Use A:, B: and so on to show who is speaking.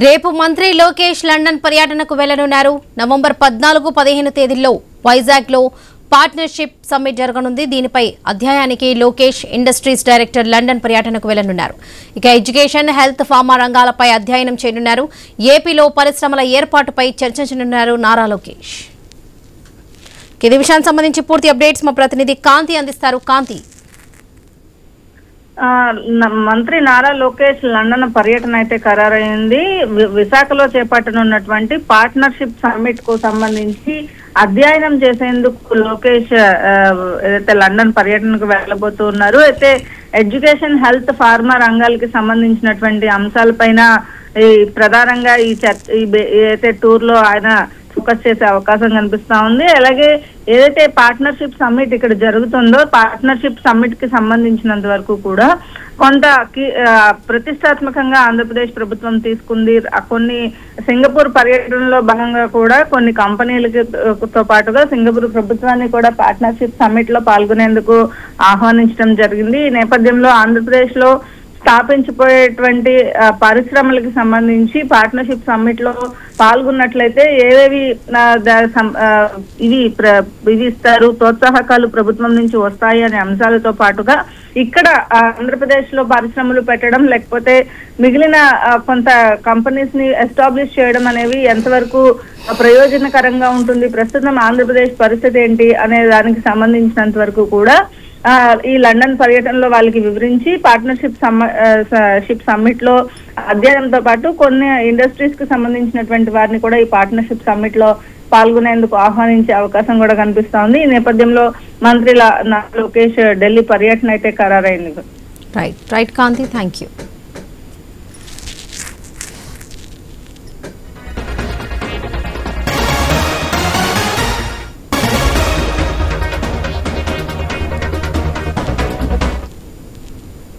A: రేపు మంత్రి లోకేష్ లండన్ పర్యటనకు వెళ్లనున్నారు. నవంబర్ 14-15 తేదీల్లో వైజాగ్ లో పార్ట్నర్షిప్ సమ్మిట్ జరగనుంది. దీనిపై అధ్యయనానికి లోకేష్ ఇండస్ట్రీస్ డైరెక్టర్ లండన్ పర్యటనకు వెళ్లనున్నారు. ఇక ఎడ్యుకేషన్, హెల్త్, ఫార్మా రంగాలపై అధ్యయనం చేయనున్నారు. ఏపీలో పరిశ్రమల ఏర్పాటుపై చర్చించనున్నారు నారా లోకేష్. ఇదే విషయానికి సంబంధించి పూర్తి అప్డేట్స్ మా ప్రతినిధి కాంతి అందిస్తారు. కాంతి,
B: మంత్రి నారా లోకేష్ లండన్ పర్యటన అయితే ఖరారైంది. విశాఖలో చేపట్టనున్నటువంటి పార్ట్నర్షిప్ సమ్మిట్ కు సంబంధించి అధ్యయనం చేసేందుకు లోకేష్ ఏదైతే లండన్ పర్యటనకు వెళ్ళబోతున్నారు. అయితే ఎడ్యుకేషన్, హెల్త్, ఫార్మా రంగాలకి సంబంధించినటువంటి అంశాలపైన ఈ ప్రధానంగా ఏదైతే టూర్ లో ఆయన ఫోకస్ చేసే అవకాశం కనిపిస్తా ఉంది. అలాగే ఏదైతే పార్ట్నర్షిప్ సమ్మిట్ ఇక్కడ జరుగుతుందో, పార్ట్నర్షిప్ సమ్మిట్ కి సంబంధించినంత వరకు కూడా కొంత ప్రతిష్టాత్మకంగా ఆంధ్రప్రదేశ్ ప్రభుత్వం తీసుకుంది. కొన్ని సింగపూర్ పర్యటనలో భాగంగా కూడా కొన్ని కంపెనీలతో పాటుగా సింగపూర్ ప్రభుత్వాన్ని కూడా పార్ట్నర్షిప్ సమ్మిట్ లో పాల్గొనేందుకు ఆహ్వానించడం జరిగింది. ఈ నేపథ్యంలో ఆంధ్రప్రదేశ్ లో స్థాపించిపోయేటువంటి పరిశ్రమలకు సంబంధించి పార్ట్నర్షిప్ సమ్మిట్ లో పాల్గొన్నట్లయితే ఏవేవి ఇవి ఇస్తారు, ప్రోత్సాహకాలు ప్రభుత్వం నుంచి వస్తాయి అనే అంశాలతో పాటుగా ఇక్కడ ఆంధ్రప్రదేశ్ లో పరిశ్రమలు పెట్టడం, లేకపోతే మిగిలిన కొంత కంపెనీస్ ని ఎస్టాబ్లిష్ చేయడం అనేవి ఎంతవరకు ప్రయోజనకరంగా ఉంటుంది, ప్రస్తుతం ఆంధ్రప్రదేశ్ పరిస్థితి ఏంటి అనే దానికి సంబంధించినంత వరకు కూడా ఈ లండన్ పర్యటనలో వాళ్ళకి వివరించి పార్ట్నర్షిప్ సమ్మిట్ లో అధ్యయనంతో పాటు కొన్ని ఇండస్ట్రీస్ కి సంబంధించినటువంటి వారిని కూడా ఈ పార్ట్నర్షిప్ సమ్మిట్ లో పాల్గొనేందుకు ఆహ్వానించే అవకాశం కూడా కనిపిస్తా ఉంది. ఈ నేపథ్యంలో మంత్రి లోకేష్ ఢిల్లీ పర్యటన అయితే ఖరారైంది.
A: Right Kanthi, thank you.